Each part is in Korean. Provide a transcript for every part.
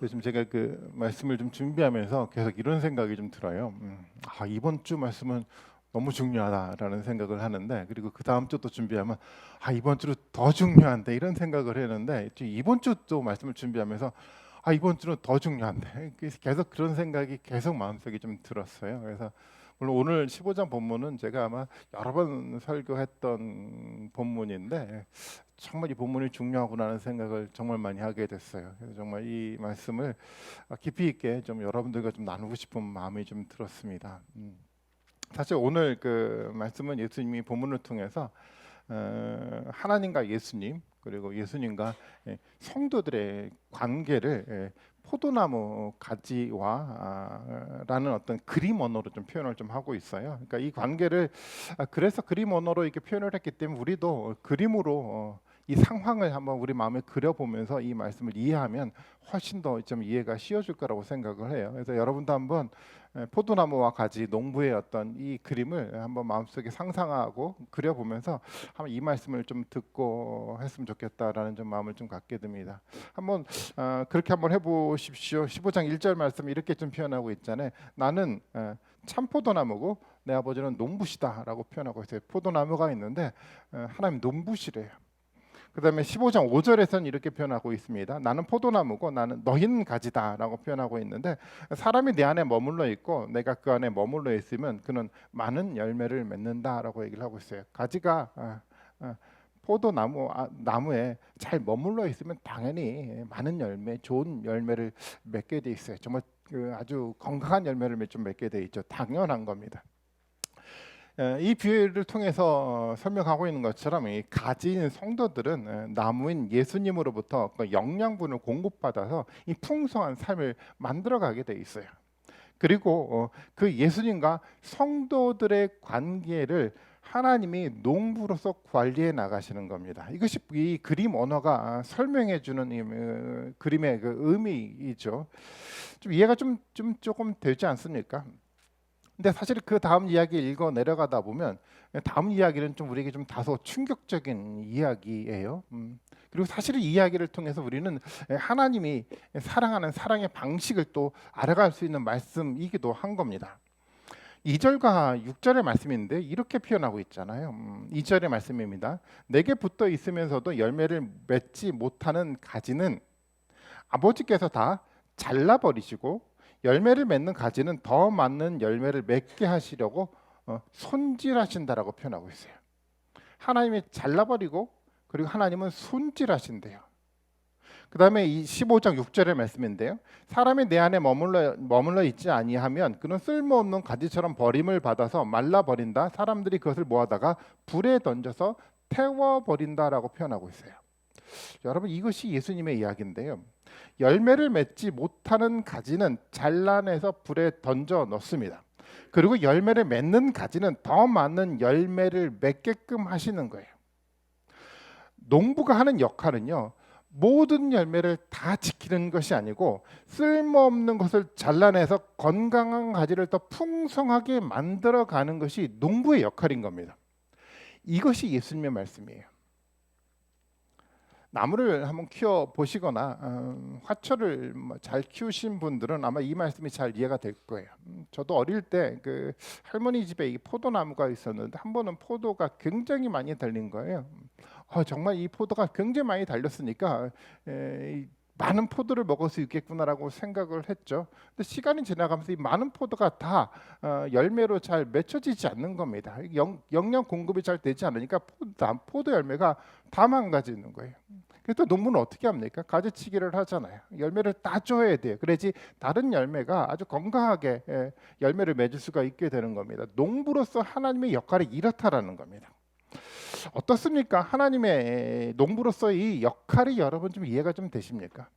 요즘 제가 그 말씀을 좀 준비하면서 계속 이런 생각이 좀 들어요. 이번 주 말씀은 너무 중요하다라는 생각을 하는데, 그리고 그 다음 주도 준비하면 이번 주로 더 중요한데 이런 생각을 했는데, 이번 주도 말씀을 준비하면서 이번 주는 더 중요한데 그래서 계속 그런 생각이 계속 마음속에 좀 들었어요. 그래서 물론 오늘 15장 본문은 제가 아마 여러 번 설교했던 본문인데, 정말 이 본문이 중요하구나라는 생각을 정말 많이 하게 됐어요. 그래서 정말 이 말씀을 깊이 있게 좀 여러분들과 좀 나누고 싶은 마음이 좀 들었습니다. 사실 오늘 그 말씀은 예수님이 본문을 통해서 하나님과 예수님, 그리고 예수님과 성도들의 관계를 포도나무 가지와 라는 어떤 그림 언어로 좀 표현을 좀 하고 있어요. 그러니까 이 관계를 그래서 그림 언어로 이렇게 표현을 했기 때문에 우리도 그림으로 이 상황을 한번 우리 마음에 그려보면서 이 말씀을 이해하면 훨씬 더 좀 이해가 쉬워질 거라고 생각을 해요. 그래서 여러분도 한번 포도나무와 가지 농부의 어떤 이 그림을 한번 마음속에 상상하고 그려보면서 한번 이 말씀을 좀 듣고 했으면 좋겠다라는 좀 마음을 좀 갖게 됩니다. 한번 그렇게 한번 해보십시오. 15장 1절 말씀 이렇게 좀 표현하고 있잖아요. 나는 참포도나무고 내 아버지는 농부시다라고 표현하고 있어요. 포도나무가 있는데 하나님 농부시래요. 그 다음에 15장 5절에서는 이렇게 표현하고 있습니다. 나는 포도나무고 나는 너희는 가지다라고 표현하고 있는데, 사람이 내 안에 머물러 있고 내가 그 안에 머물러 있으면 그는 많은 열매를 맺는다라고 얘기를 하고 있어요. 가지가 포도나무 나무에 잘 머물러 있으면 당연히 많은 열매, 좋은 열매를 맺게 돼 있어요. 정말 아주 건강한 열매를 좀 맺게 돼 있죠. 당연한 겁니다. 이 비유를 통해서 설명하고 있는 것처럼 이 가진 성도들은 나무인 예수님으로부터 그 영양분을 공급받아서 이 풍성한 삶을 만들어가게 돼 있어요. 그리고 그 예수님과 성도들의 관계를 하나님이 농부로서 관리해 나가시는 겁니다. 이것이 이 그림 언어가 설명해 주는 그림의 그 의미이죠. 좀 이해가 조금 되지 않습니까? 근데 사실 그 다음 이야기 읽어 내려가다 보면 다음 이야기는 좀 우리에게 좀 다소 충격적인 이야기예요. 그리고 사실 이 이야기를 통해서 우리는 하나님이 사랑하는 사랑의 방식을 또 알아갈 수 있는 말씀이기도 한 겁니다. 2절과 6절의 말씀인데 이렇게 표현하고 있잖아요. 2절의 말씀입니다. 내게 붙어 있으면서도 열매를 맺지 못하는 가지는 아버지께서 다 잘라버리시고, 열매를 맺는 가지는 더 많은 열매를 맺게 하시려고 손질하신다라고 표현하고 있어요. 하나님이 잘라버리고, 그리고 하나님은 손질하신대요. 그 다음에 이 15장 6절의 말씀인데요. 사람이 내 안에 머물러 있지 아니하면 그는 쓸모없는 가지처럼 버림을 받아서 말라버린다. 사람들이 그것을 모아다가 불에 던져서 태워버린다라고 표현하고 있어요. 여러분, 이것이 예수님의 이야기인데요. 열매를 맺지 못하는 가지는 잘라내서 불에 던져 넣습니다. 그리고 열매를 맺는 가지는 더 많은 열매를 맺게끔 하시는 거예요. 농부가 하는 역할은요, 모든 열매를 다 지키는 것이 아니고 쓸모없는 것을 잘라내서 건강한 가지를 더 풍성하게 만들어가는 것이 농부의 역할인 겁니다. 이것이 예수님의 말씀이에요. 나무를 한번 키워 보시거나 화초를 잘 키우신 분들은 아마 이 말씀이 잘 이해가 될 거예요. 저도 어릴 때 그 할머니 집에 이 포도나무가 있었는데 한 번은 포도가 굉장히 많이 달린 거예요. 정말 이 포도가 굉장히 많이 달렸으니까 많은 포도를 먹을 수 있겠구나라고 생각을 했죠. 근데 시간이 지나가면서 이 많은 포도가 다 열매로 잘 맺혀지지 않는 겁니다. 영양 공급이 잘 되지 않으니까 포도 열매가 다 망가지는 거예요. 그래서 농부는 어떻게 합니까? 가지치기를 하잖아요. 열매를 따줘야 돼요. 그래야지 다른 열매가 아주 건강하게 열매를 맺을 수가 있게 되는 겁니다. 농부로서 하나님의 역할이 이렇다라는 겁니다. 어떻습니까? 하나님의 농부로서 이 역할이 여러분 좀 이해가 좀 되십니까?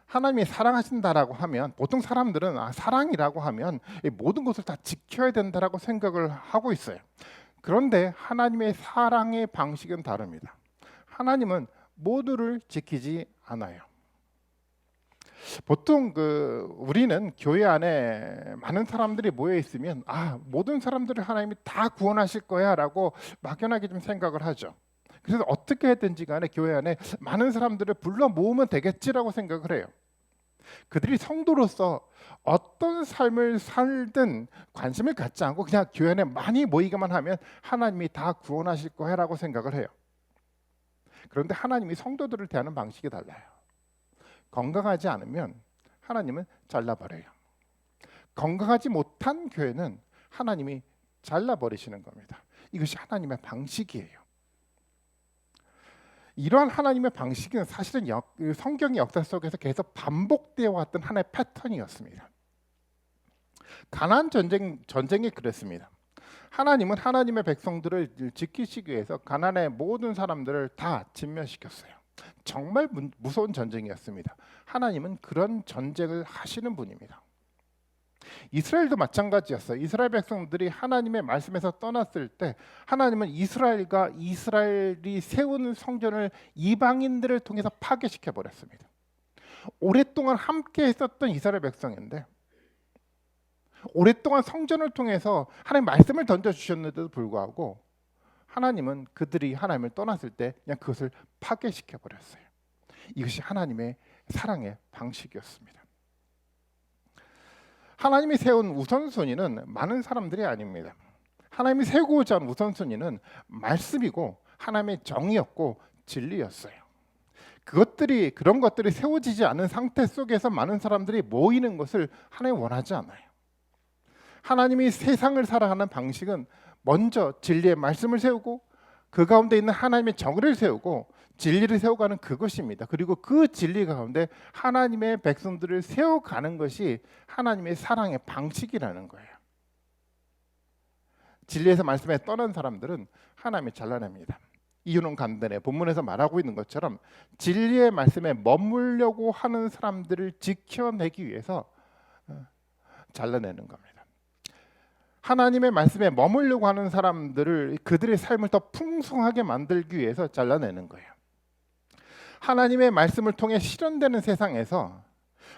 하나님이 사랑하신다라고 하면 보통 사람들은 사랑이라고 하면 이 모든 것을 다 지켜야 된다라고 생각을 하고 있어요. 그런데 하나님의 사랑의 방식은 다릅니다. 하나님은 모두를 지키지 않아요. 보통 우리는 교회 안에 많은 사람들이 모여 있으면 모든 사람들을 하나님이 다 구원하실 거야라고 막연하게 좀 생각을 하죠. 그래서 어떻게 해든지 간에 교회 안에 많은 사람들을 불러 모으면 되겠지라고 생각을 해요. 그들이 성도로서 어떤 삶을 살든 관심을 갖지 않고 그냥 교회 안에 많이 모이기만 하면 하나님이 다 구원하실 거라고 생각을 해요. 그런데 하나님이 성도들을 대하는 방식이 달라요. 건강하지 않으면 하나님은 잘라버려요. 건강하지 못한 교회는 하나님이 잘라버리시는 겁니다. 이것이 하나님의 방식이에요. 이러한 하나님의 방식은 사실은 성경의 역사 속에서 계속 반복되어 왔던 하나의 패턴이었습니다. 가나안 전쟁이 그랬습니다. 하나님은 하나님의 백성들을 지키시기 위해서 가나안의 모든 사람들을 다 진멸시켰어요. 정말 무서운 전쟁이었습니다. 하나님은 그런 전쟁을 하시는 분입니다. 이스라엘도 마찬가지였어요. 이스라엘 백성들이 하나님의 말씀에서 떠났을 때 하나님은 이스라엘이 세운 성전을 이방인들을 통해서 파괴시켜 버렸습니다. 오랫동안 함께 했었던 이스라엘 백성인데 오랫동안 성전을 통해서 하나님 말씀을 던져주셨는데도 불구하고 하나님은 그들이 하나님을 떠났을 때 그냥 그것을 파괴시켜 버렸어요. 이것이 하나님의 사랑의 방식이었습니다. 하나님이 세운 우선순위는 많은 사람들이 아닙니다. 하나님이 세우고자 한 우선순위는 말씀이고 하나님의 정의였고 진리였어요. 그런 것들이 세워지지 않은 상태 속에서 많은 사람들이 모이는 것을 하나님이 원하지 않아요. 하나님이 세상을 살아가는 방식은 먼저 진리의 말씀을 세우고 그 가운데 있는 하나님의 정의를 세우고 진리를 세워가는 그것입니다. 그리고 그 진리 가운데 하나님의 백성들을 세워가는 것이 하나님의 사랑의 방식이라는 거예요. 진리에서 말씀에 떠난 사람들은 하나님이 잘라냅니다. 이유는 간단해. 본문에서 말하고 있는 것처럼 진리의 말씀에 머물려고 하는 사람들을 지켜내기 위해서 잘라내는 겁니다. 하나님의 말씀에 머물려고 하는 사람들을 그들의 삶을 더 풍성하게 만들기 위해서 잘라내는 거예요. 하나님의 말씀을 통해 실현되는 세상에서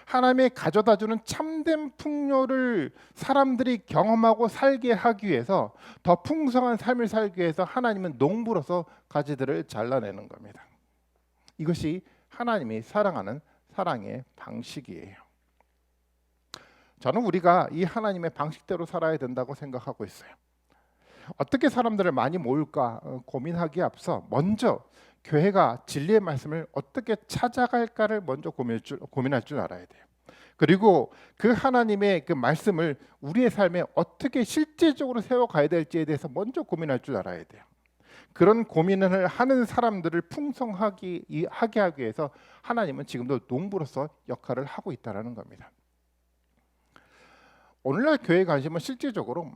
하나님이 가져다주는 참된 풍요를 사람들이 경험하고 살게 하기 위해서 더 풍성한 삶을 살기 위해서 하나님은 농부로서 가지들을 잘라내는 겁니다. 이것이 하나님이 사랑하는 사랑의 방식이에요. 저는 우리가 이 하나님의 방식대로 살아야 된다고 생각하고 있어요. 어떻게 사람들을 많이 모을까 고민하기에 앞서 먼저 교회가 진리의 말씀을 어떻게 찾아갈까를 먼저 고민할 줄 알아야 돼요. 그리고 그 하나님의 그 말씀을 우리의 삶에 어떻게 실제적으로 세워가야 될지에 대해서 먼저 고민할 줄 알아야 돼요. 그런 고민을 하는 사람들을 풍성하게 하기 위해서 하나님은 지금도 농부로서 역할을 하고 있다는 겁니다. 오늘날 교회 관심은 실질적으로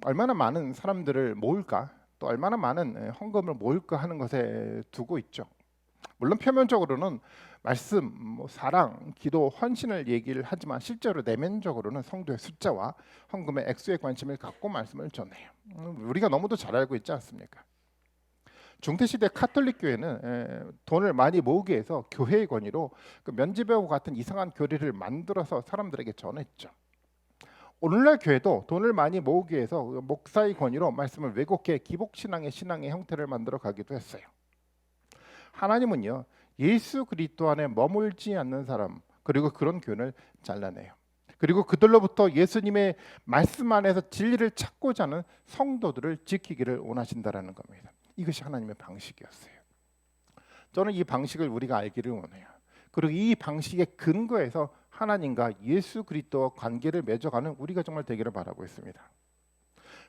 얼마나 많은 사람들을 모을까, 또 얼마나 많은 헌금을 모을까 하는 것에 두고 있죠. 물론 표면적으로는 말씀, 사랑, 기도, 헌신을 얘기를 하지만 실제로 내면적으로는 성도의 숫자와 헌금의 액수에 관심을 갖고 말씀을 전해요. 우리가 너무도 잘 알고 있지 않습니까? 중세시대 카톨릭 교회는 돈을 많이 모으기 위해서 교회의 권위로 그 면지배와 같은 이상한 교리를 만들어서 사람들에게 전했죠. 오늘날 교회도 돈을 많이 모으기 위해서 목사의 권위로 말씀을 왜곡해 기복신앙의 형태를 만들어 가기도 했어요. 하나님은요, 예수 그리스도 안에 머물지 않는 사람, 그리고 그런 교회를 잘라내요. 그리고 그들로부터 예수님의 말씀 안에서 진리를 찾고자 하는 성도들을 지키기를 원하신다라는 겁니다. 이것이 하나님의 방식이었어요. 저는 이 방식을 우리가 알기를 원해요. 그리고 이 방식의 근거에서 하나님과 예수 그리스도와 관계를 맺어가는 우리가 정말 되기를 바라고 있습니다.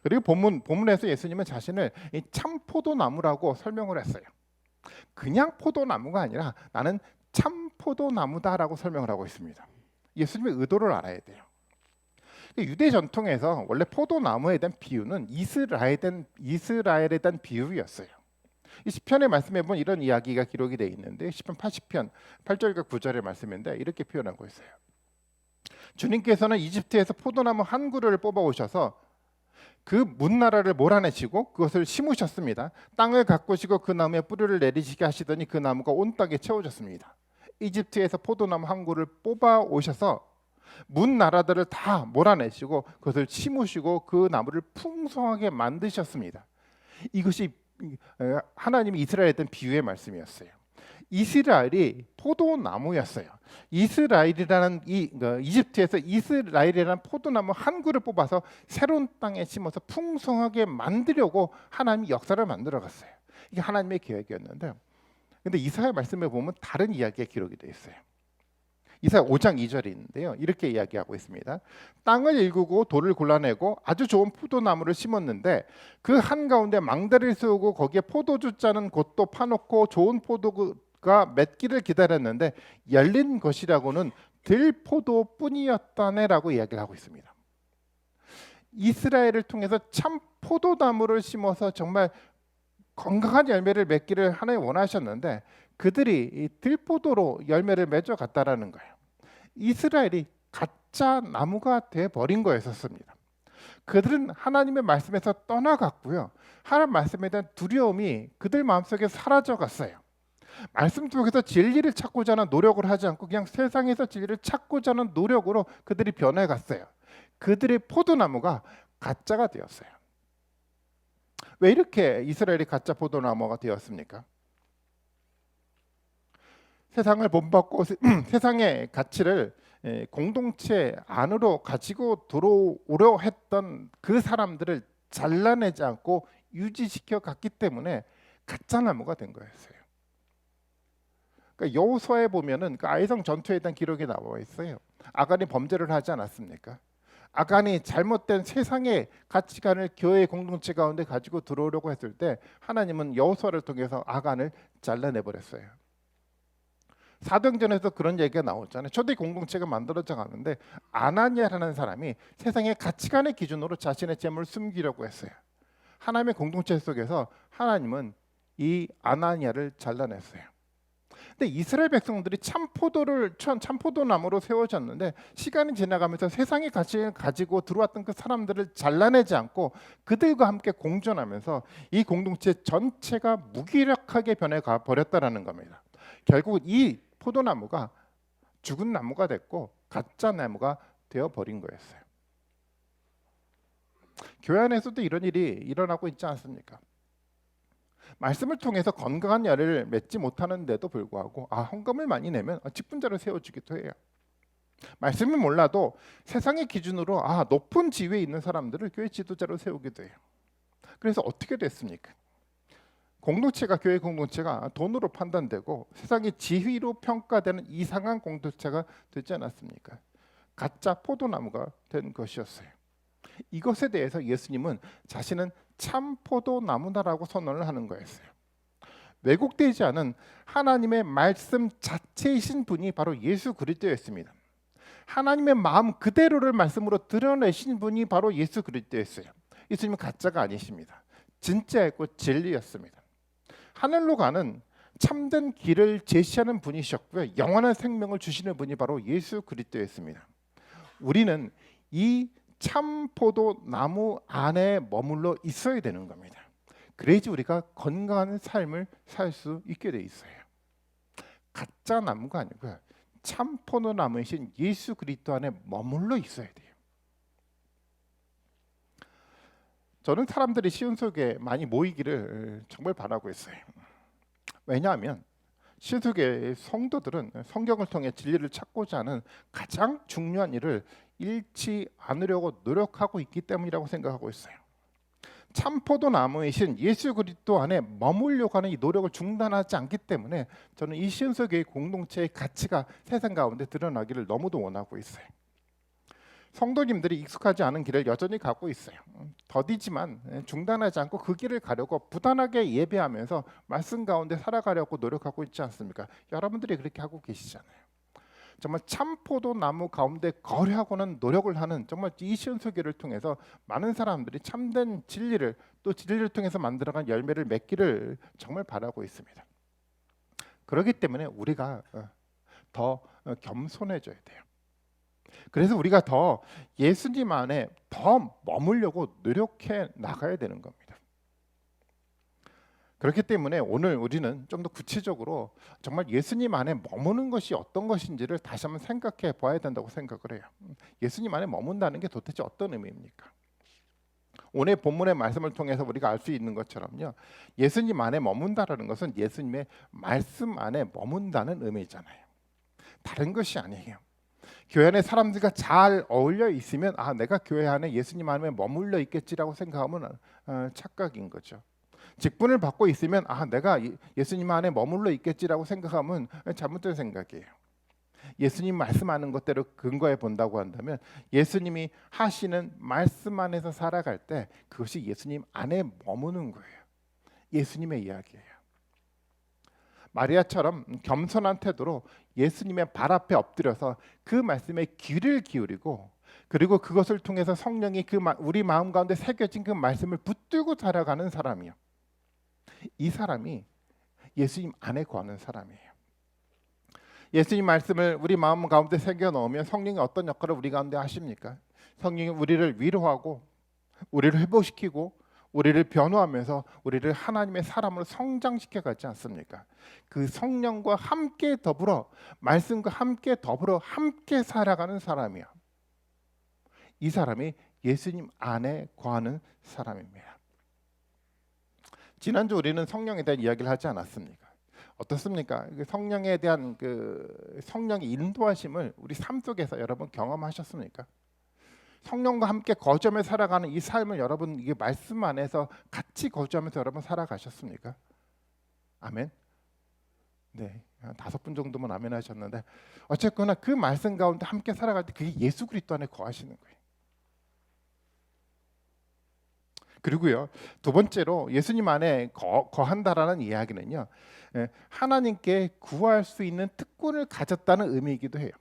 그리고 본문에서 예수님은 자신을 참 포도나무라고 설명을 했어요. 그냥 포도나무가 아니라 나는 참 포도나무다라고 설명을 하고 있습니다. 예수님의 의도를 알아야 돼요. 유대 전통에서 원래 포도나무에 대한 비유는 이스라엘에 대한 비유였어요. 이 시편의 말씀에 보면 이런 이야기가 기록이 되어 있는데 시편 80편 8절과 9절의 말씀인데 이렇게 표현하고 있어요. 주님께서는 이집트에서 포도나무 한 그루를 뽑아 오셔서 그 문나라를 몰아내시고 그것을 심으셨습니다. 땅을 가꾸시고 그 나무에 뿌리를 내리시게 하시더니 그 나무가 온 땅에 채워졌습니다. 이집트에서 포도나무 한 그루를 뽑아 오셔서 문나라들을 다 몰아내시고 그것을 심으시고 그 나무를 풍성하게 만드셨습니다. 이것이 하나님이 이스라엘에 대한 비유의 말씀이었어요. 이스라엘이 포도나무였어요. 이스라엘이라는 이집트에서 이스라엘이라는 포도나무 한 그루를 뽑아서 새로운 땅에 심어서 풍성하게 만들려고 하나님이 역사를 만들어 갔어요. 이게 하나님의 계획이었는데, 근데 이사야 말씀에 보면 다른 이야기가 기록이 되어 있어요. 이사야 5장 2절이 있는데요. 이렇게 이야기하고 있습니다. 땅을 일구고 돌을 골라내고 아주 좋은 포도나무를 심었는데 그 한가운데 망대를 세우고 거기에 포도주 짜는 곳도 파놓고 좋은 포도가 맺기를 기다렸는데 열린 것이라고는 들포도뿐이었다네라고 이야기를 하고 있습니다. 이스라엘을 통해서 참 포도나무를 심어서 정말 건강한 열매를 맺기를 하나님 원하셨는데 그들이 이 들포도로 열매를 맺어갔다라는 거예요. 이스라엘이 가짜 나무가 돼 버린 거였었습니다. 그들은 하나님의 말씀에서 떠나갔고요. 하나님 말씀에 대한 두려움이 그들 마음속에 사라져 갔어요. 말씀 속에서 진리를 찾고자 하는 노력을 하지 않고 그냥 세상에서 진리를 찾고자 하는 노력으로 그들이 변해갔어요. 그들의 포도나무가 가짜가 되었어요. 왜 이렇게 이스라엘이 가짜 포도나무가 되었습니까? 세상을 본받고 세상의 가치를 공동체 안으로 가지고 들어오려 했던 그 사람들을 잘라내지 않고 유지시켜 갔기 때문에 가짜 나무가 된 거였어요. 그러니까 여호수아에 보면은 그 아이성 전투에 대한 기록이 나와 있어요. 아간이 범죄를 하지 않았습니까? 아간이 잘못된 세상의 가치관을 교회 공동체 가운데 가지고 들어오려고 했을 때 하나님은 여호수아를 통해서 아간을 잘라내 버렸어요. 사도행전에서 그런 얘기가 나오잖아요. 초대 공동체가 만들어져 가는데 아나니아라는 사람이 세상의 가치관의 기준으로 자신의 재물을 숨기려고 했어요. 하나님의 공동체 속에서 하나님은 이 아나니아를 잘라냈어요. 근데 이스라엘 백성들이 참 포도나무로 세워졌는데 시간이 지나가면서 세상의 가치를 가지고 들어왔던 그 사람들을 잘라내지 않고 그들과 함께 공존하면서 이 공동체 전체가 무기력하게 변해가 버렸다라는 겁니다. 결국 이 포도나무가 죽은 나무가 됐고 가짜 나무가 되어 버린 거였어요. 교회 안에서도 이런 일이 일어나고 있지 않습니까? 말씀을 통해서 건강한 열매를 맺지 못하는데도 불구하고 헌금을 많이 내면 직분자로 세워주기도 해요. 말씀을 몰라도 세상의 기준으로 높은 지위에 있는 사람들을 교회 지도자로 세우기도 해요. 그래서 어떻게 됐습니까? 공동체가 교회 공동체가 돈으로 판단되고 세상의 지위로 평가되는 이상한 공동체가 되지 않았습니까? 가짜 포도나무가 된 것이었어요. 이것에 대해서 예수님은 자신은 참 포도나무다라고 선언을 하는 거였어요. 왜곡되지 않은 하나님의 말씀 자체이신 분이 바로 예수 그리스도였습니다. 하나님의 마음 그대로를 말씀으로 드러내신 분이 바로 예수 그리스도였어요. 예수님은 가짜가 아니십니다. 진짜였고 진리였습니다. 하늘로 가는 참된 길을 제시하는 분이셨고요. 영원한 생명을 주시는 분이 바로 예수 그리스도였습니다. 우리는 이 참 포도나무 안에 머물러 있어야 되는 겁니다. 그래야지 우리가 건강한 삶을 살 수 있게 돼 있어요. 가짜 나무가 아니고요. 참 포도나무이신 예수 그리스도 안에 머물러 있어야 돼요. 저는 사람들이 시온 속에 많이 모이기를 정말 바라고 있어요. 왜냐하면 시온 속의 성도들은 성경을 통해 진리를 찾고자 하는 가장 중요한 일을 잃지 않으려고 노력하고 있기 때문이라고 생각하고 있어요. 참 포도나무이신 예수 그리스도 안에 머물려고 하는 이 노력을 중단하지 않기 때문에 저는 이 시온 속의 공동체의 가치가 세상 가운데 드러나기를 너무도 원하고 있어요. 성도님들이 익숙하지 않은 길을 여전히 가고 있어요. 더디지만 중단하지 않고 그 길을 가려고 부단하게 예배하면서 말씀 가운데 살아가려고 노력하고 있지 않습니까? 여러분들이 그렇게 하고 계시잖아요. 정말 참 포도나무 가운데 거류하고는 노력을 하는 정말 이 시온 소개를 통해서 많은 사람들이 참된 진리를 또 진리를 통해서 만들어간 열매를 맺기를 정말 바라고 있습니다. 그렇기 때문에 우리가 더 겸손해져야 돼요. 그래서 우리가 더 예수님 안에 더 머물려고 노력해 나가야 되는 겁니다. 그렇기 때문에 오늘 우리는 좀 더 구체적으로 정말 예수님 안에 머무는 것이 어떤 것인지를 다시 한번 생각해 봐야 된다고 생각을 해요. 예수님 안에 머문다는 게 도대체 어떤 의미입니까? 오늘 본문의 말씀을 통해서 우리가 알 수 있는 것처럼요, 예수님 안에 머문다라는 것은 예수님의 말씀 안에 머문다는 의미잖아요. 다른 것이 아니에요. 교회 안에 사람들과 잘 어울려 있으면 내가 교회 안에 예수님 안에 머물러 있겠지라고 생각하면 착각인 거죠. 직분을 받고 있으면 내가 예수님 안에 머물러 있겠지라고 생각하면 잘못된 생각이에요. 예수님 말씀하는 것대로 근거해 본다고 한다면 예수님이 하시는 말씀 안에서 살아갈 때 그것이 예수님 안에 머무는 거예요. 예수님의 이야기예요. 마리아처럼 겸손한 태도로 예수님의 발 앞에 엎드려서 그 말씀에 귀를 기울이고, 그리고 그것을 통해서 성령이 우리 마음 가운데 새겨진 그 말씀을 붙들고 살아가는 사람이요, 이 사람이 예수님 안에 거하는 사람이에요. 예수님 말씀을 우리 마음 가운데 새겨 넣으면 성령이 어떤 역할을 우리 가운데 하십니까? 성령이 우리를 위로하고 우리를 회복시키고 우리를 변호하면서 우리를 하나님의 사람으로 성장시켜 가지 않습니까? 그 성령과 함께 더불어, 말씀과 함께 더불어 함께 살아가는 사람이야. 이 사람이 예수님 안에 거하는 사람입니다. 지난주 우리는 성령에 대한 이야기를 하지 않았습니까? 어떻습니까? 성령에 대한 성령의 인도하심을 우리 삶 속에서 여러분 경험하셨습니까? 성령과 함께 거점에 살아가는 이 삶을 여러분 이게 말씀 안에서 같이 거점에서 여러분 살아가셨습니까? 아멘. 네, 한 5분 정도만 아멘 하셨는데, 어쨌거나 그 말씀 가운데 함께 살아갈 때 그게 예수 그리스도 안에 거하시는 거예요. 그리고요, 두 번째로 예수님 안에 거한다라는 이야기는요, 하나님께 구할 수 있는 특권을 가졌다는 의미이기도 해요.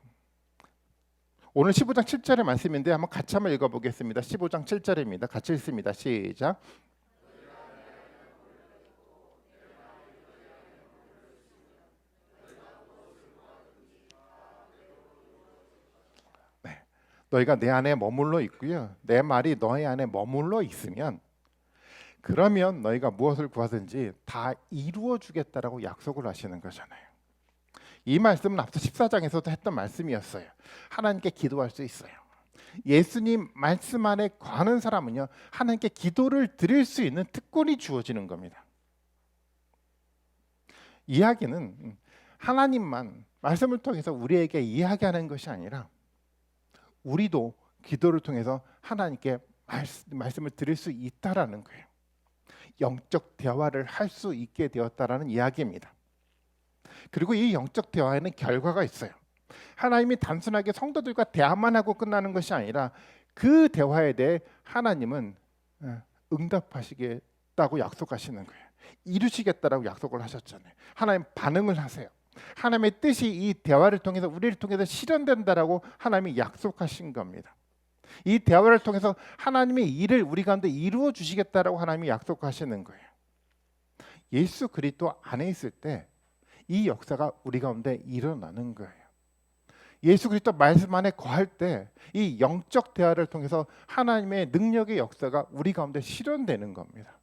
오늘 15장 7절의 말씀인데 한번 같이 한번 읽어보겠습니다. 15장 7절입니다. 같이 읽습니다. 시작. 네, 너희가 내 안에 머물러 있고요, 내 말이 너희 안에 머물러 있으면 그러면 너희가 무엇을 구하든지 다 이루어 주겠다라고 약속을 하시는 거잖아요. 이 말씀은 앞서 14장에서도 했던 말씀이었어요. 하나님께 기도할 수 있어요. 예수님 말씀 안에 거하는 사람은요, 하나님께 기도를 드릴 수 있는 특권이 주어지는 겁니다. 이야기는 하나님만 말씀을 통해서 우리에게 이야기하는 것이 아니라 우리도 기도를 통해서 하나님께 말씀을 드릴 수 있다라는 거예요. 영적 대화를 할 수 있게 되었다라는 이야기입니다. 그리고 이 영적 대화에는 결과가 있어요. 하나님이 단순하게 성도들과 대화만 하고 끝나는 것이 아니라 그 대화에 대해 하나님은 응답하시겠다고 약속하시는 거예요. 이루시겠다라고 약속을 하셨잖아요. 하나님 반응을 하세요. 하나님의 뜻이 이 대화를 통해서 우리를 통해서 실현된다라고 하나님이 약속하신 겁니다. 이 대화를 통해서 하나님의 일을 우리 가운데 이루어 주시겠다라고 하나님이 약속하시는 거예요. 예수 그리스도 안에 있을 때 이 역사가 우리 가운데 일어나는 거예요. 예수 그리스도 말씀 안에 거할 때 이 영적 대화를 통해서 하나님의 능력의 역사가 우리 가운데 실현되는 겁니다.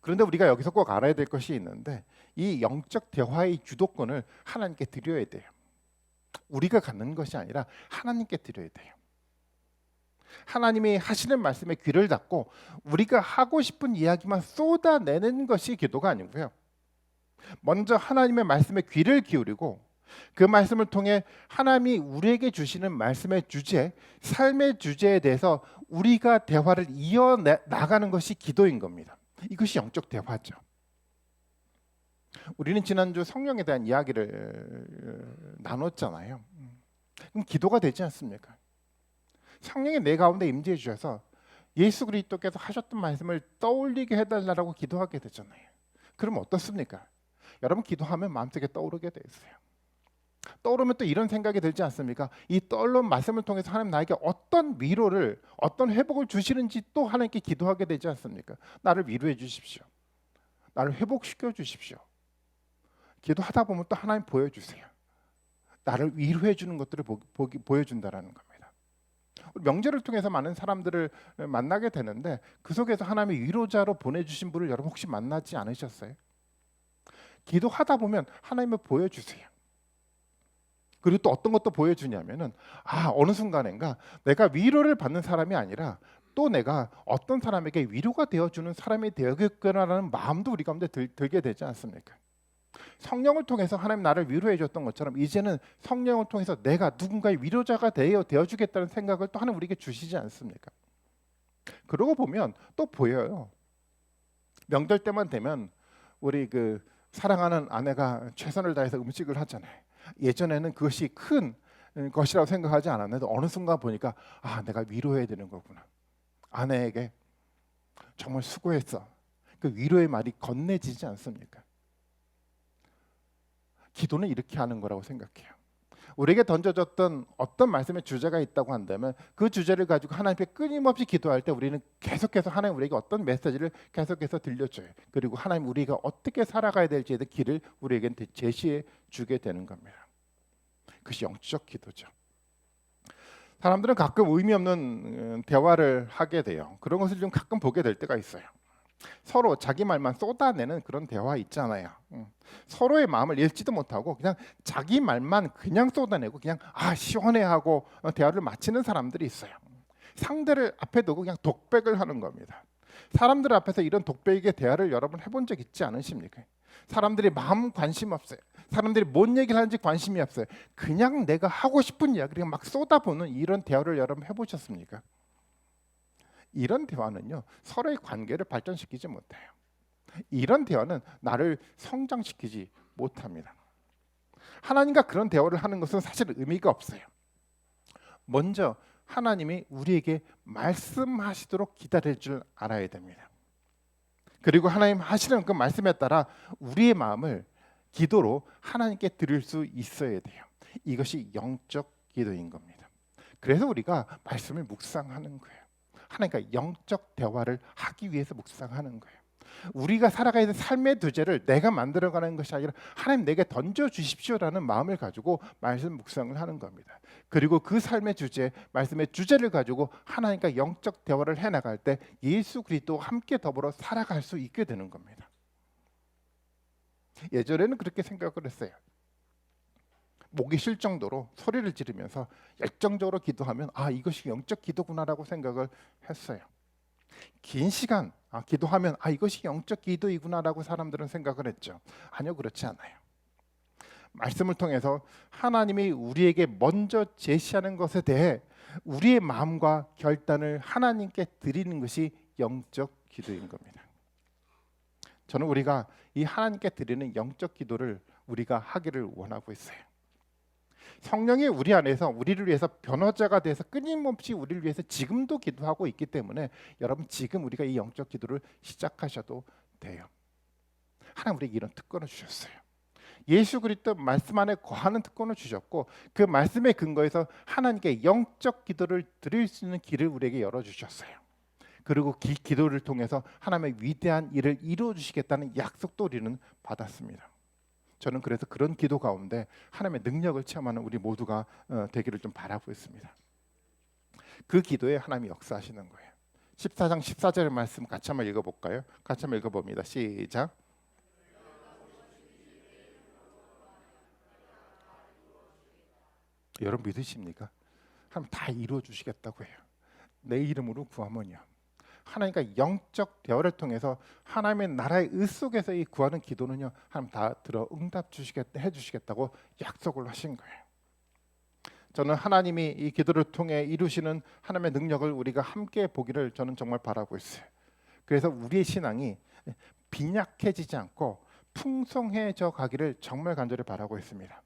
그런데 우리가 여기서 꼭 알아야 될 것이 있는데, 이 영적 대화의 주도권을 하나님께 드려야 돼요. 우리가 갖는 것이 아니라 하나님께 드려야 돼요. 하나님이 하시는 말씀에 귀를 닫고 우리가 하고 싶은 이야기만 쏟아내는 것이 기도가 아니고요, 먼저 하나님의 말씀에 귀를 기울이고 그 말씀을 통해 하나님이 우리에게 주시는 말씀의 주제, 삶의 주제에 대해서 우리가 대화를 이어나가는 것이 기도인 겁니다. 이것이 영적 대화죠. 우리는 지난주 성령에 대한 이야기를 나눴잖아요. 그럼 기도가 되지 않습니까? 성령이 내 가운데 임재해 주셔서 예수 그리스도께서 하셨던 말씀을 떠올리게 해달라고 기도하게 되잖아요. 그럼 어떻습니까? 여러분 기도하면 마음속에 떠오르게 돼 있어요. 떠오르면 또 이런 생각이 들지 않습니까? 이 떠오른 말씀을 통해서 하나님 나에게 어떤 위로를, 어떤 회복을 주시는지 또 하나님께 기도하게 되지 않습니까? 나를 위로해 주십시오. 나를 회복시켜 주십시오. 기도하다 보면 또 하나님 보여주세요. 나를 위로해 주는 것들을 보여준다라는 겁니다. 명제를 통해서 많은 사람들을 만나게 되는데 그 속에서 하나님의 위로자로 보내주신 분을 여러분 혹시 만나지 않으셨어요? 기도하다 보면 하나님을 보여주세요. 그리고 또 어떤 것도 보여주냐면은 어느 순간인가 내가 위로를 받는 사람이 아니라 또 내가 어떤 사람에게 위로가 되어주는 사람이 되어야겠구나라는 마음도 우리 가운데 들게 되지 않습니까? 성령을 통해서 하나님 나를 위로해 줬던 것처럼 이제는 성령을 통해서 내가 누군가의 위로자가 되어주겠다는 생각을 또 하나님 우리에게 주시지 않습니까? 그러고 보면 또 보여요. 명절 때만 되면 우리 그 사랑하는 아내가 최선을 다해서 음식을 하잖아요. 예전에는 그것이 큰 것이라고 생각하지 않았는데 어느 순간 보니까 내가 위로해야 되는 거구나. 아내에게 정말 수고했어. 그 위로의 말이 건네지지 않습니까? 기도는 이렇게 하는 거라고 생각해요. 우리에게 던져졌던 어떤 말씀의 주제가 있다고 한다면 그 주제를 가지고 하나님께 끊임없이 기도할 때 우리는 계속해서 하나님 우리에게 어떤 메시지를 계속해서 들려줘요. 그리고 하나님 우리가 어떻게 살아가야 될지에 대한 길을 우리에게 제시해 주게 되는 겁니다. 그것이 영적 기도죠. 사람들은 가끔 의미 없는 대화를 하게 돼요. 그런 것을 좀 가끔 보게 될 때가 있어요. 서로 자기 말만 쏟아내는 그런 대화 있잖아요. 서로의 마음을 읽지도 못하고 그냥 자기 말만 그냥 쏟아내고 그냥 시원해하고 대화를 마치는 사람들이 있어요. 상대를 앞에 두고 그냥 독백을 하는 겁니다. 사람들 앞에서 이런 독백의 대화를 여러분 해본 적 있지 않으십니까? 사람들이 마음 관심 없어요. 사람들이 뭔 얘기를 하는지 관심이 없어요. 그냥 내가 하고 싶은 이야기를 막 쏟아부는 이런 대화를 여러분 해보셨습니까? 이런 대화는요 서로의 관계를 발전시키지 못해요. 이런 대화는 나를 성장시키지 못합니다. 하나님과 그런 대화를 하는 것은 사실 의미가 없어요. 먼저 하나님이 우리에게 말씀하시도록 기다릴 줄 알아야 됩니다. 그리고 하나님 하시는 그 말씀에 따라 우리의 마음을 기도로 하나님께 드릴 수 있어야 돼요. 이것이 영적 기도인 겁니다. 그래서 우리가 말씀을 묵상하는 거예요. 하나님과 영적 대화를 하기 위해서 묵상하는 거예요. 우리가 살아가야 되는 삶의 주제를 내가 만들어가는 것이 아니라 하나님 내게 던져주십시오라는 마음을 가지고 말씀 묵상을 하는 겁니다. 그리고 그 삶의 주제, 말씀의 주제를 가지고 하나님과 영적 대화를 해나갈 때 예수 그리스도와 함께 더불어 살아갈 수 있게 되는 겁니다. 예전에는 그렇게 생각을 했어요. 목이 쉴 정도로 소리를 지르면서 열정적으로 기도하면 이것이 영적 기도구나라고 생각을 했어요. 긴 시간 기도하면 이것이 영적 기도이구나라고 사람들은 생각을 했죠. 아니요, 그렇지 않아요. 말씀을 통해서 하나님이 우리에게 먼저 제시하는 것에 대해 우리의 마음과 결단을 하나님께 드리는 것이 영적 기도인 겁니다. 저는 우리가 이 하나님께 드리는 영적 기도를 우리가 하기를 원하고 있어요. 성령이 우리 안에서 우리를 위해서 변호자가 돼서 끊임없이 우리를 위해서 지금도 기도하고 있기 때문에 여러분 지금 우리가 이 영적 기도를 시작하셔도 돼요. 하나님 우리에게 이런 특권을 주셨어요. 예수 그리스도 말씀 안에 거하는 특권을 주셨고 그 말씀의 근거에서 하나님께 영적 기도를 드릴 수 있는 길을 우리에게 열어주셨어요. 그리고 기도를 통해서 하나님의 위대한 일을 이루어 주시겠다는 약속도 우리는 받았습니다. 저는 그래서 그런 기도 가운데 하나님의 능력을 체험하는 우리 모두가 되기를 좀 바라고 있습니다. 그 기도에 하나님이 역사하시는 거예요. 14장 14절의 말씀 같이 한번 읽어볼까요? 같이 한번 읽어봅니다. 시작. 여러분 믿으십니까? 하나님 다 이루어 주시겠다고 해요. 내 이름으로 구하면요. 하나님과 영적 대화를 통해서 하나님의 나라의 의 속에서 이 구하는 기도는요 하나님 다 들어 응답 해주시겠다고 약속을 하신 거예요. 저는 하나님이 이 기도를 통해 이루시는 하나님의 능력을 우리가 함께 보기를 저는 정말 바라고 있어요. 그래서 우리의 신앙이 빈약해지지 않고 풍성해져 가기를 정말 간절히 바라고 있습니다.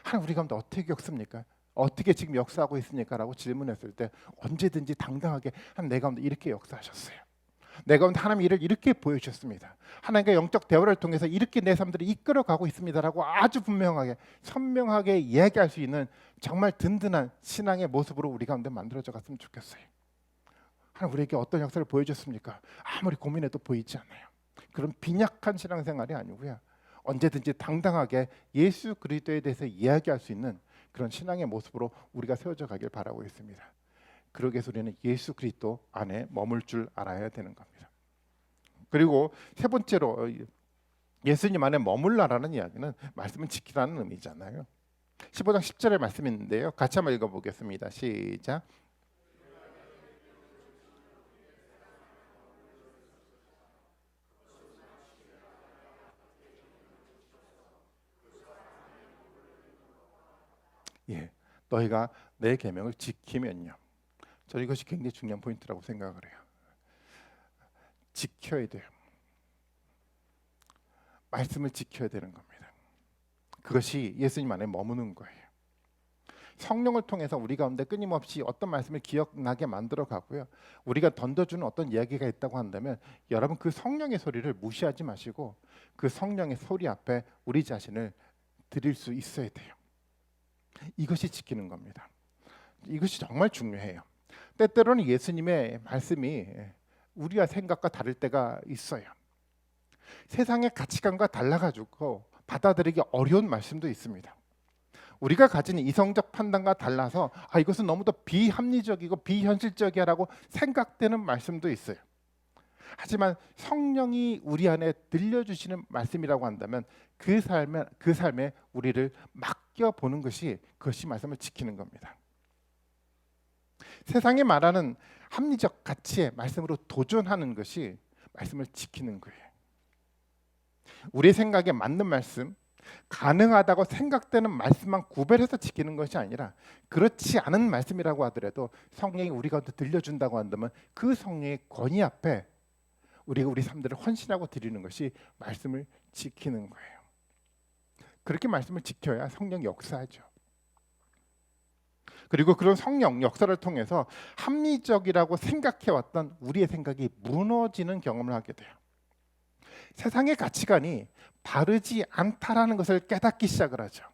하나님 우리 가운데 어떻게 겪습니까? 어떻게 지금 역사하고 있습니까? 라고 질문했을 때 언제든지 당당하게 하나님 내 가운데 이렇게 역사하셨어요. 내 가운데 하나님 일을 이렇게 보여주셨습니다. 하나님과 영적 대화를 통해서 이렇게 내 삶들을 이끌어가고 있습니다라고 아주 분명하게 선명하게 이야기할 수 있는 정말 든든한 신앙의 모습으로 우리 가운데 만들어져 갔으면 좋겠어요. 하나님 우리에게 어떤 역사를 보여줬습니까? 아무리 고민해도 보이지 않아요. 그런 빈약한 신앙생활이 아니고요. 언제든지 당당하게 예수 그리스도에 대해서 이야기할 수 있는 그런 신앙의 모습으로 우리가 세워져 가길 바라고 있습니다. 그러기 위해서 우리는 예수 그리스도 안에 머물 줄 알아야 되는 겁니다. 그리고 세 번째로 예수님 안에 머물라라는 이야기는 말씀은 지키라는 의미잖아요. 15장 10절의 말씀이 있는데요. 같이 한번 읽어보겠습니다. 시작. 예, 너희가 내 계명을 지키면요. 저 이것이 굉장히 중요한 포인트라고 생각을 해요. 지켜야 돼요. 말씀을 지켜야 되는 겁니다. 그것이 예수님 안에 머무는 거예요. 성령을 통해서 우리 가운데 끊임없이 어떤 말씀을 기억나게 만들어 가고요. 우리가 던져주는 어떤 이야기가 있다고 한다면 여러분 그 성령의 소리를 무시하지 마시고 그 성령의 소리 앞에 우리 자신을 드릴 수 있어야 돼요. 이것이 지키는 겁니다. 이것이 정말 중요해요. 때때로는 예수님의 말씀이 우리와 생각과 다를 때가 있어요. 세상의 가치관과 달라가지고 받아들이기 어려운 말씀도 있습니다. 우리가 가진 이성적 판단과 달라서 이것은 너무 더 비합리적이고 비현실적이라고 생각되는 말씀도 있어요. 하지만 성령이 우리 안에 들려주시는 말씀이라고 한다면 그 삶에 우리를 맡겨 보는 것이 그것이 말씀을 지키는 겁니다. 세상이 말하는 합리적 가치의 말씀으로 도전하는 것이 말씀을 지키는 거예요. 우리 생각에 맞는 말씀, 가능하다고 생각되는 말씀만 구별해서 지키는 것이 아니라 그렇지 않은 말씀이라고 하더라도 성령이 우리 가운데 들려준다고 한다면 그 성령의 권위 앞에 우리가 우리 삶들을 헌신하고 드리는 것이 말씀을 지키는 거예요. 그렇게 말씀을 지켜야 성령이 역사하죠. 그리고 그런 성령 역사를 통해서 합리적이라고 생각해왔던 우리의 생각이 무너지는 경험을 하게 돼요. 세상의 가치관이 바르지 않다라는 것을 깨닫기 시작을 하죠.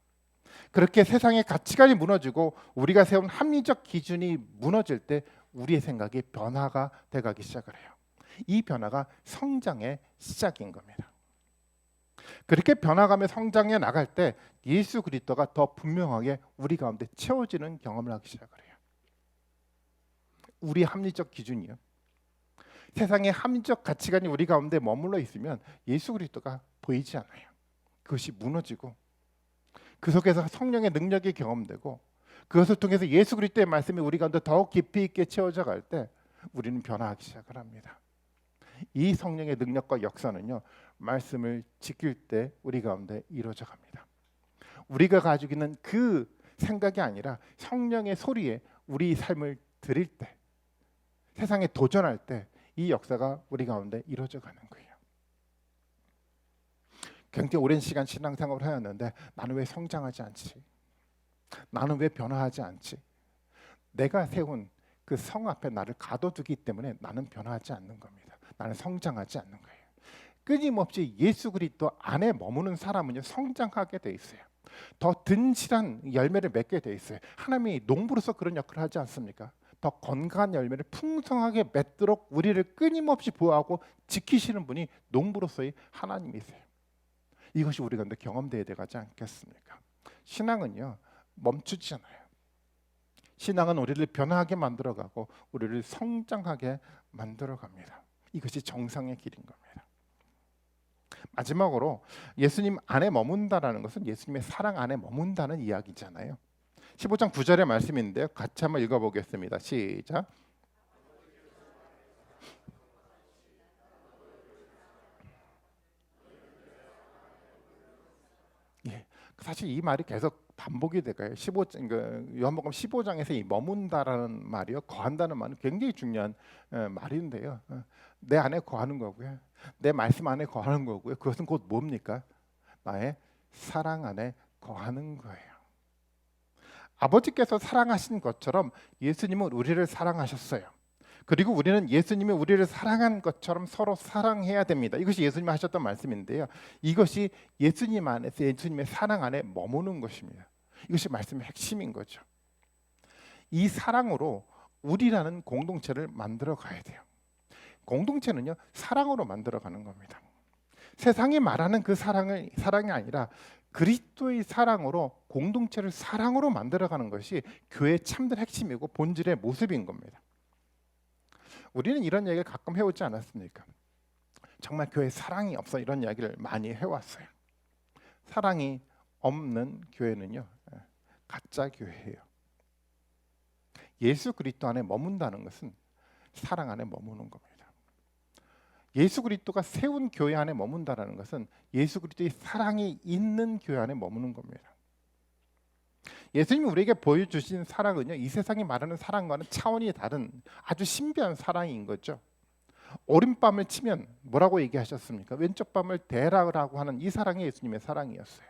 그렇게 세상의 가치관이 무너지고 우리가 세운 합리적 기준이 무너질 때 우리의 생각이 변화가 돼가기 시작을 해요. 이 변화가 성장의 시작인 겁니다. 그렇게 변화가며 성장해 나갈 때 예수 그리스도가 더 분명하게 우리 가운데 채워지는 경험을 하기 시작을 해요. 우리의 합리적 기준이요. 세상의 합리적 가치관이 우리 가운데 머물러 있으면 예수 그리스도가 보이지 않아요. 그것이 무너지고 그 속에서 성령의 능력이 경험되고 그것을 통해서 예수 그리스도의 말씀이 우리 가운데 더욱 깊이 있게 채워져 갈 때 우리는 변화하기 시작을 합니다. 이 성령의 능력과 역사는요, 말씀을 지킬 때 우리 가운데 이루어져 갑니다. 우리가 가지고 있는 그 생각이 아니라 성령의 소리에 우리 삶을 드릴 때, 세상에 도전할 때 이 역사가 우리 가운데 이루어져 가는 거예요. 굉장히 오랜 시간 신앙생활을 하였는데 나는 왜 성장하지 않지? 나는 왜 변화하지 않지? 내가 세운 그 성 앞에 나를 가둬두기 때문에 나는 변화하지 않는 겁니다. 나는 성장하지 않는 거예요. 끊임없이 예수 그리스도 안에 머무는 사람은요, 성장하게 돼 있어요. 더 든실한 열매를 맺게 돼 있어요. 하나님이 농부로서 그런 역할을 하지 않습니까? 더 건강한 열매를 풍성하게 맺도록 우리를 끊임없이 보호하고 지키시는 분이 농부로서의 하나님이세요. 이것이 우리 가운데 경험되어야 되지 않겠습니까? 신앙은요, 멈추지 않아요. 신앙은 우리를 변화하게 만들어가고 우리를 성장하게 만들어갑니다. 이것이 정상의 길인 겁니다. 마지막으로 예수님 안에 머문다라는 것은 예수님의 사랑 안에 머문다는 이야기잖아요. 15장 9절의 말씀인데요. 같이 한번 읽어보겠습니다. 시작. 예, 사실 이 말이 계속 반복이 될까요? 15장 요한복음 15장에서 이 머문다라는 말이요, 거한다는 말은 굉장히 중요한 말인데요. 내 안에 거하는 거고요, 내 말씀 안에 거하는 거고요. 그것은 곧 뭡니까? 나의 사랑 안에 거하는 거예요. 아버지께서 사랑하신 것처럼 예수님은 우리를 사랑하셨어요. 그리고 우리는 예수님이 우리를 사랑한 것처럼 서로 사랑해야 됩니다. 이것이 예수님이 하셨던 말씀인데요. 이것이 예수님 안에서 예수님의 사랑 안에 머무는 것입니다. 이것이 말씀의 핵심인 거죠. 이 사랑으로 우리라는 공동체를 만들어 가야 돼요. 공동체는요, 사랑으로 만들어 가는 겁니다. 세상이 말하는 그 사랑이 아니라 그리스도의 사랑으로 공동체를 사랑으로 만들어가는 것이 교회의 참된 핵심이고 본질의 모습인 겁니다. 우리는 이런 얘기를 가끔 해오지 않았습니까? 정말 교회에 사랑이 없어, 이런 이야기를 많이 해왔어요. 사랑이 없는 교회는요, 가짜 교회예요. 예수 그리스도 안에 머문다는 것은 사랑 안에 머무는 겁니다. 예수 그리스도가 세운 교회 안에 머문다라는 것은 예수 그리스도의 사랑이 있는 교회 안에 머무는 겁니다. 예수님이 우리에게 보여주신 사랑은요, 이 세상이 말하는 사랑과는 차원이 다른 아주 신비한 사랑인 거죠. 오른밤을 치면 뭐라고 얘기하셨습니까? 왼쪽 밤을 대라라고 하는 이 사랑이 예수님의 사랑이었어요.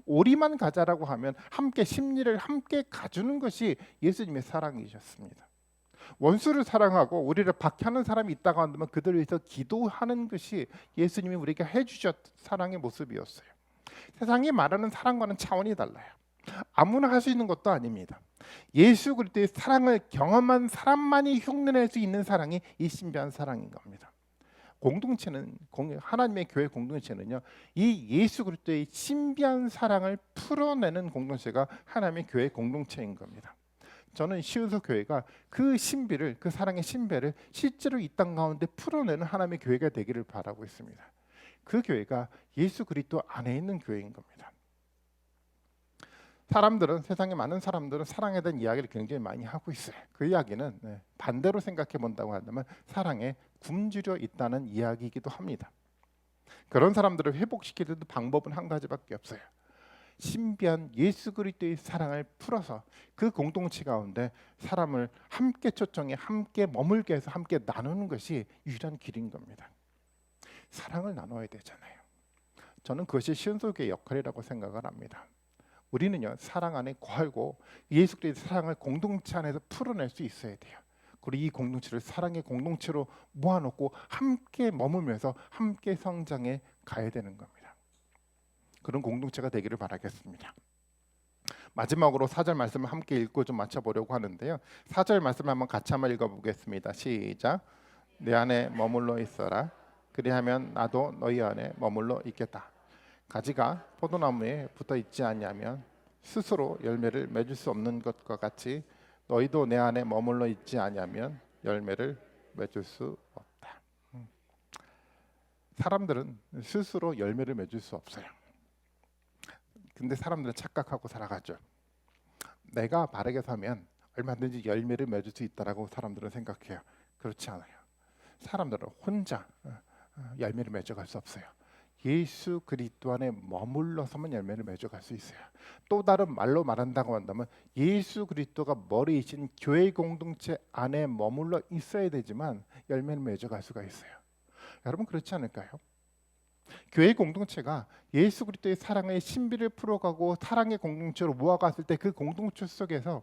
오리만 가자라고 하면 함께 심리를 함께 가주는 것이 예수님의 사랑이셨습니다. 원수를 사랑하고 우리를 박해하는 사람이 있다고 한다면 그들을 위해서 기도하는 것이 예수님이 우리에게 해주셨 사랑의 모습이었어요. 세상이 말하는 사랑과는 차원이 달라요. 아무나 할 수 있는 것도 아닙니다. 예수 그리스도의 사랑을 경험한 사람만이 흉내낼 수 있는 사랑이 이 신비한 사랑인 겁니다. 공동체는 하나님의 교회 공동체는요, 이 예수 그리스도의 신비한 사랑을 풀어내는 공동체가 하나님의 교회 공동체인 겁니다. 저는 시우소 교회가 그 신비를, 그 사랑의 신비를 실제로 이 땅 가운데 풀어내는 하나님의 교회가 되기를 바라고 있습니다. 그 교회가 예수 그리스도 안에 있는 교회인 겁니다. 사람들은, 세상에 많은 사람들은 사랑에 대한 이야기를 굉장히 많이 하고 있어요. 그 이야기는 반대로 생각해 본다고 한다면 사랑에 굶주려 있다는 이야기이기도 합니다. 그런 사람들을 회복시키는 방법은 한 가지밖에 없어요. 신비한 예수 그리스도의 사랑을 풀어서 그 공동체 가운데 사람을 함께 초청해 함께 머물게 해서 함께 나누는 것이 유일한 길인 겁니다. 사랑을 나눠야 되잖아요. 저는 그것이 시온소교의 역할이라고 생각을 합니다. 우리는요, 사랑 안에 거하고 예수 그리스도의 사랑을 공동체 안에서 풀어낼 수 있어야 돼요. 그리고 이 공동체를 사랑의 공동체로 모아놓고 함께 머물면서 함께 성장해 가야 되는 겁니다. 그런 공동체가 되기를 바라겠습니다. 마지막으로 4절 말씀을 함께 읽고 좀 맞춰보려고 하는데요. 4절 말씀을 한번 읽어보겠습니다. 시작. 내 안에 머물러 있어라. 그리하면 나도 너희 안에 머물러 있겠다. 가지가 포도나무에 붙어 있지 않냐면 스스로 열매를 맺을 수 없는 것과 같이 너희도 내 안에 머물러 있지 않냐면 열매를 맺을 수 없다. 사람들은 스스로 열매를 맺을 수 없어요. 근데 사람들은 착각하고 살아가죠. 내가 바르게 사면 얼마든지 열매를 맺을 수 있다라고 사람들은 생각해요. 그렇지 않아요. 사람들은 혼자 열매를 맺어갈 수 없어요. 예수 그리스도 안에 머물러서만 열매를 맺어갈 수 있어요. 또 다른 말로 말한다고 한다면 예수 그리스도가 머리이신 교회 공동체 안에 머물러 있어야 되지만 열매를 맺어갈 수가 있어요. 여러분 그렇지 않을까요? 교회 공동체가 예수 그리스도의 사랑의 신비를 풀어가고 사랑의 공동체로 모아갔을 때 그 공동체 속에서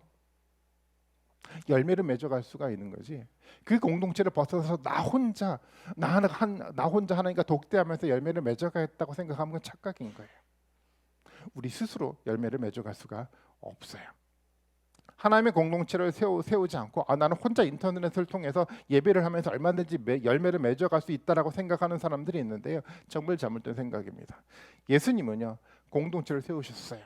열매를 맺어갈 수가 있는 거지. 그 공동체를 벗어서 나 혼자 하나님과 독대하면서 열매를 맺어가겠다고 생각하면 그건 착각인 거예요. 우리 스스로 열매를 맺어갈 수가 없어요. 하나님의 공동체를 세우지 않고 나는 혼자 인터넷을 통해서 예배를 하면서 얼마든지 열매를 맺어갈 수 있다라고 생각하는 사람들이 있는데요. 정말 잘못된 생각입니다. 예수님은요, 공동체를 세우셨어요.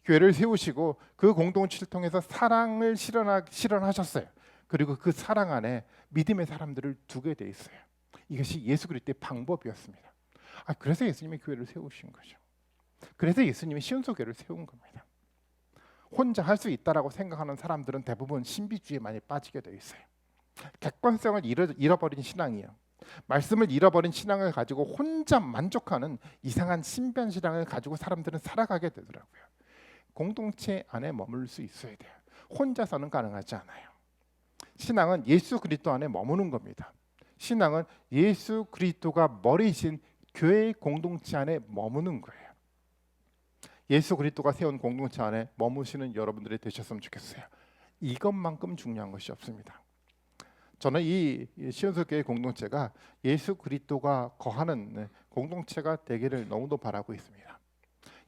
교회를 세우시고 그 공동체를 통해서 사랑을 실현하셨어요. 그리고 그 사랑 안에 믿음의 사람들을 두게 돼 있어요. 이것이 예수 그리스도의 방법이었습니다. 그래서 예수님이 교회를 세우신 거죠. 그래서 예수님이 시온소교를 세운 겁니다. 혼자 할 수 있다라고 생각하는 사람들은 대부분 신비주의에 많이 빠지게 돼 있어요. 객관성을 잃어버린 신앙이에요. 말씀을 잃어버린 신앙을 가지고 혼자 만족하는 이상한 신비한 신앙을 가지고 사람들은 살아가게 되더라고요. 공동체 안에 머물 수 있어야 돼요. 혼자서는 가능하지 않아요. 신앙은 예수 그리스도 안에 머무는 겁니다. 신앙은 예수 그리스도가 머리이신 교회의 공동체 안에 머무는 거예요. 예수 그리스도가 세운 공동체 안에 머무시는 여러분들이 되셨으면 좋겠어요. 이것만큼 중요한 것이 없습니다. 저는 이 시온소교회 공동체가 예수 그리스도가 거하는 공동체가 되기를 너무도 바라고 있습니다.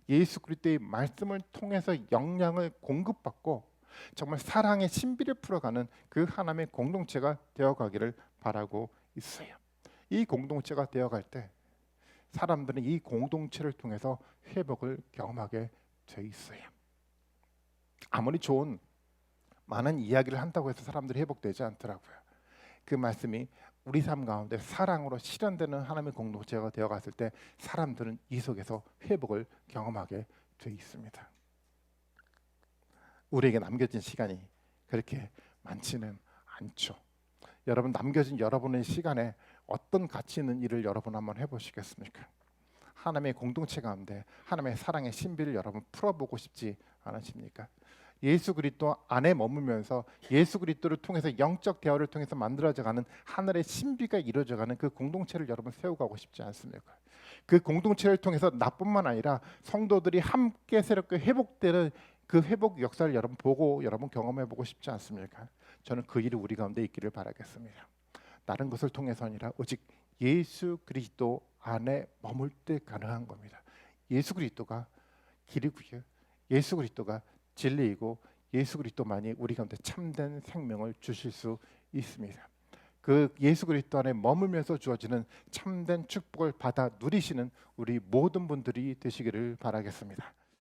예수 그리스도의 말씀을 통해서 영향을 공급받고 정말 사랑의 신비를 풀어가는 그 하나님의 공동체가 되어가기를 바라고 있어요. 이 공동체가 되어갈 때 사람들은 이 공동체를 통해서 회복을 경험하게 돼 있어요. 아무리 좋은 많은 이야기를 한다고 해서 사람들이 회복되지 않더라고요. 그 말씀이 우리 삶 가운데 사랑으로 실현되는 하나님의 공동체가 되어갔을 때 사람들은 이 속에서 회복을 경험하게 돼 있습니다. 우리에게 남겨진 시간이 그렇게 많지는 않죠. 여러분 남겨진 여러분의 시간에 어떤 가치 있는 일을 여러분 한번 해보시겠습니까? 하나님의 공동체 가운데 하나님의 사랑의 신비를 여러분 풀어보고 싶지 않으십니까? 예수 그리스도 안에 머물면서 예수 그리스도를 통해서 영적 대화를 통해서 만들어져가는 하늘의 신비가 이루어져가는 그 공동체를 여러분 세워가고 싶지 않습니까? 그 공동체를 통해서 나뿐만 아니라 성도들이 함께 새롭게 회복되는 그 회복 역사를 여러분 보고 여러분 경험해보고 싶지 않습니까? 저는 그 일이 우리 가운데 있기를 바라겠습니다. 다른 것을 통해서 아니라 오직 예수 그리스도 안에 머물 때 가능한 겁니다. 예수 그리스도가 길이고요. 예수 그리스도가 진리이고 예수 그리스도만이 우리 가운데 참된 생명을 주실 수 있습니다. 그 예수 그리스도 안에 머물면서 주어지는 참된 축복을 받아 누리시는 우리 모든 분들이 되시기를 바라겠습니다.